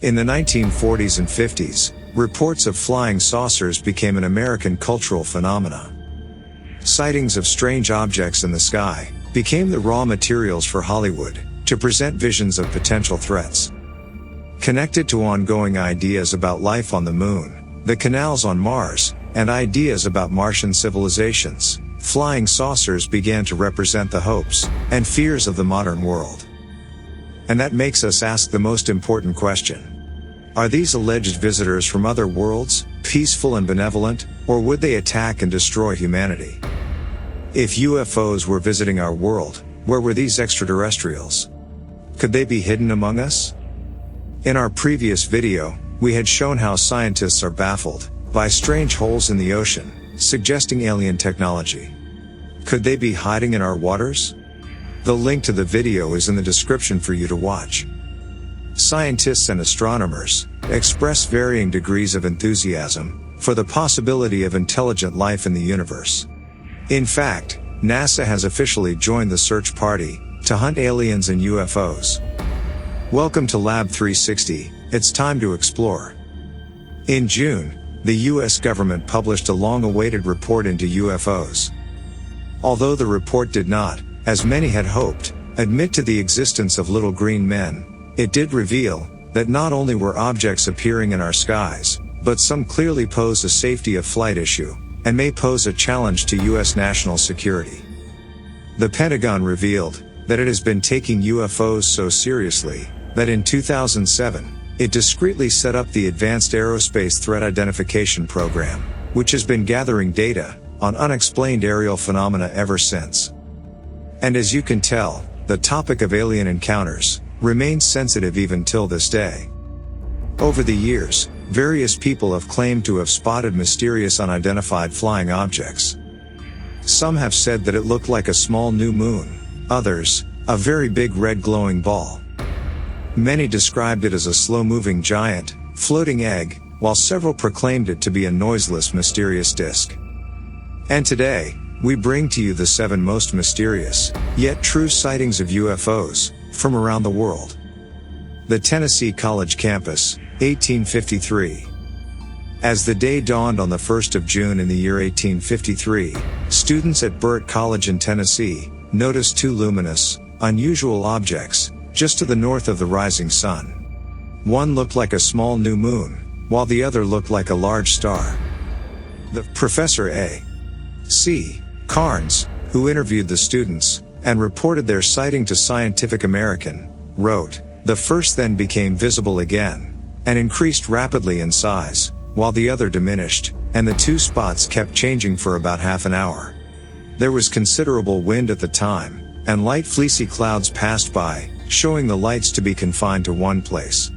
In the 1940s and 50s, reports of flying saucers became an American cultural phenomenon. Sightings of strange objects in the sky became the raw materials for Hollywood to present visions of potential threats. Connected to ongoing ideas about life on the moon, the canals on Mars, and ideas about Martian civilizations, flying saucers began to represent the hopes and fears of the modern world. And that makes us ask the most important question. Are these alleged visitors from other worlds peaceful and benevolent, or would they attack and destroy humanity? If UFOs were visiting our world, where were these extraterrestrials? Could they be hidden among us? In our previous video, we had shown how scientists are baffled by strange holes in the ocean, suggesting alien technology. Could they be hiding in our waters? The link to the video is in the description for you to watch. Scientists and astronomers express varying degrees of enthusiasm for the possibility of intelligent life in the universe. In fact, NASA has officially joined the search party to hunt aliens and UFOs. Welcome to Lab 360, it's time to explore. In June, the US government published a long-awaited report into UFOs. Although the report did not, as many had hoped, admit to the existence of little green men, it did reveal that not only were objects appearing in our skies, but some clearly pose a safety of flight issue, and may pose a challenge to US national security. The Pentagon revealed that it has been taking UFOs so seriously that in 2007, it discreetly set up the Advanced Aerospace Threat Identification Program, which has been gathering data on unexplained aerial phenomena ever since. And as you can tell, the topic of alien encounters remains sensitive even till this day. Over the years, various people have claimed to have spotted mysterious unidentified flying objects. Some have said that it looked like a small new moon, others, a very big red glowing ball. Many described it as a slow-moving giant, floating egg, while several proclaimed it to be a noiseless mysterious disk. And today, we bring to you the 7 most mysterious, yet true sightings of UFOs from around the world. The Tennessee College campus, 1853. As the day dawned on the 1st of June in the year 1853, students at Burt College in Tennessee noticed 2 luminous, unusual objects just to the north of the rising sun. One looked like a small new moon, while the other looked like a large star. The Professor A. C. Carnes, who interviewed the students and reported their sighting to Scientific American, wrote, "The first then became visible again, and increased rapidly in size, while the other diminished, and the 2 spots kept changing for about half an hour. There was considerable wind at the time, and light fleecy clouds passed by, showing the lights to be confined to one place."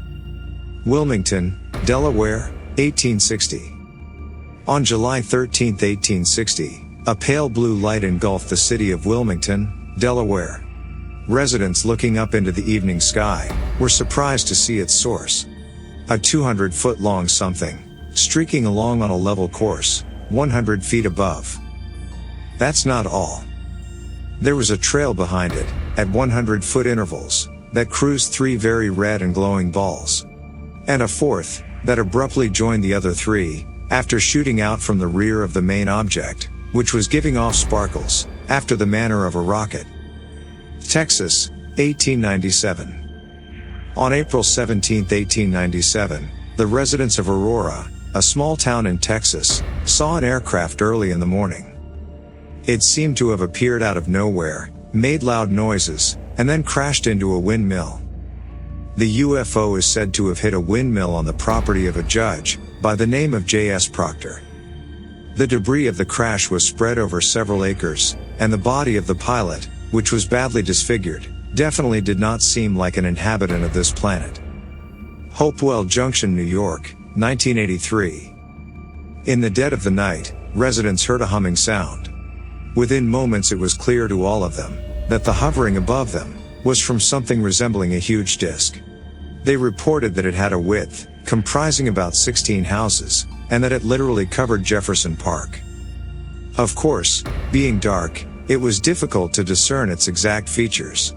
Wilmington, Delaware, 1860. On July 13, 1860, a pale blue light engulfed the city of Wilmington, Delaware. Residents looking up into the evening sky were surprised to see its source. A 200-foot-long something, streaking along on a level course, 100 feet above. That's not all. There was a trail behind it, at 100-foot intervals, that cruised 3 very red and glowing balls. And a 4th, that abruptly joined the other 3, after shooting out from the rear of the main object, which was giving off sparkles, after the manner of a rocket. Texas, 1897. On April 17, 1897, the residents of Aurora, a small town in Texas, saw an aircraft early in the morning. It seemed to have appeared out of nowhere, made loud noises, and then crashed into a windmill. The UFO is said to have hit a windmill on the property of a judge by the name of J.S. Proctor. The debris of the crash was spread over several acres, and the body of the pilot, which was badly disfigured, definitely did not seem like an inhabitant of this planet. Hopewell Junction, New York, 1983. In the dead of the night, residents heard a humming sound. Within moments it was clear to all of them that the hovering above them was from something resembling a huge disk. They reported that it had a width comprising about 16 houses, and that it literally covered Jefferson Park. Of course, being dark, it was difficult to discern its exact features.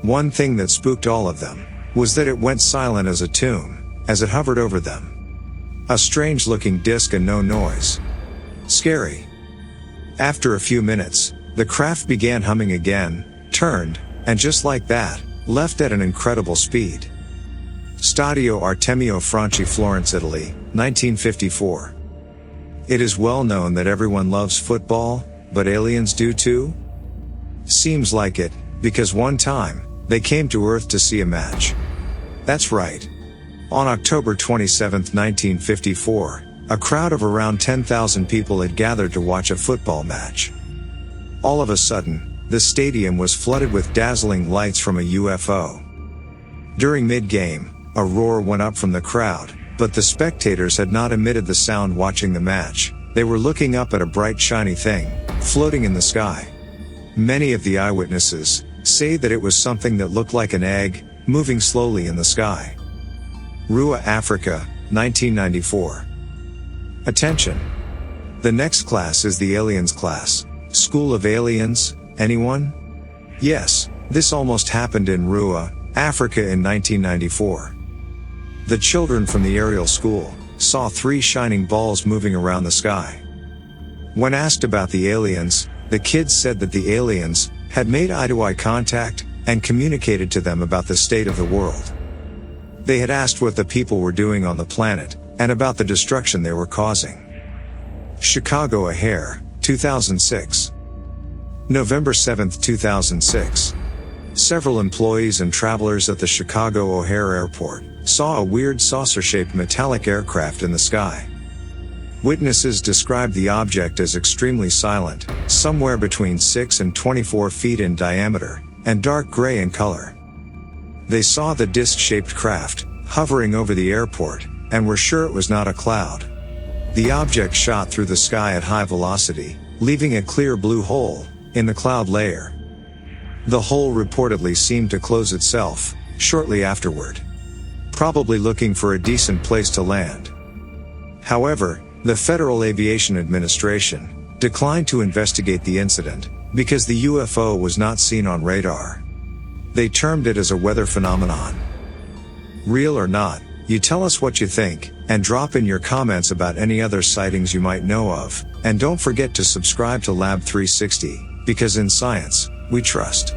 One thing that spooked all of them was that it went silent as a tomb, as it hovered over them. A strange-looking disc and no noise. Scary. After a few minutes, the craft began humming again, turned, and just like that, left at an incredible speed. Stadio Artemio Franchi, Florence, Italy, 1954. It is well known that everyone loves football, but aliens do too? Seems like it, because one time, they came to Earth to see a match. That's right. On October 27, 1954, a crowd of around 10,000 people had gathered to watch a football match. All of a sudden, the stadium was flooded with dazzling lights from a UFO. During mid-game, a roar went up from the crowd, but the spectators had not emitted the sound watching the match. They were looking up at a bright shiny thing, floating in the sky. Many of the eyewitnesses say that it was something that looked like an egg, moving slowly in the sky. Rua, Africa, 1994. Attention! The next class is the Aliens class. School of Aliens, anyone? Yes, this almost happened in Rua, Africa in 1994. The children from the aerial school saw 3 shining balls moving around the sky. When asked about the aliens, the kids said that the aliens had made eye-to-eye contact and communicated to them about the state of the world. They had asked what the people were doing on the planet, and about the destruction they were causing. Chicago O'Hare, 2006. November 7, 2006. Several employees and travelers at the Chicago O'Hare Airport saw a weird saucer-shaped metallic aircraft in the sky. Witnesses described the object as extremely silent, somewhere between 6 and 24 feet in diameter, and dark gray in color. They saw the disc-shaped craft hovering over the airport, and were sure it was not a cloud. The object shot through the sky at high velocity, leaving a clear blue hole in the cloud layer. The hole reportedly seemed to close itself shortly afterward, probably looking for a decent place to land. However, the Federal Aviation Administration declined to investigate the incident because the UFO was not seen on radar. They termed it as a weather phenomenon. Real or not, you tell us what you think, and drop in your comments about any other sightings you might know of, and don't forget to subscribe to Lab 360, because in science, we trust.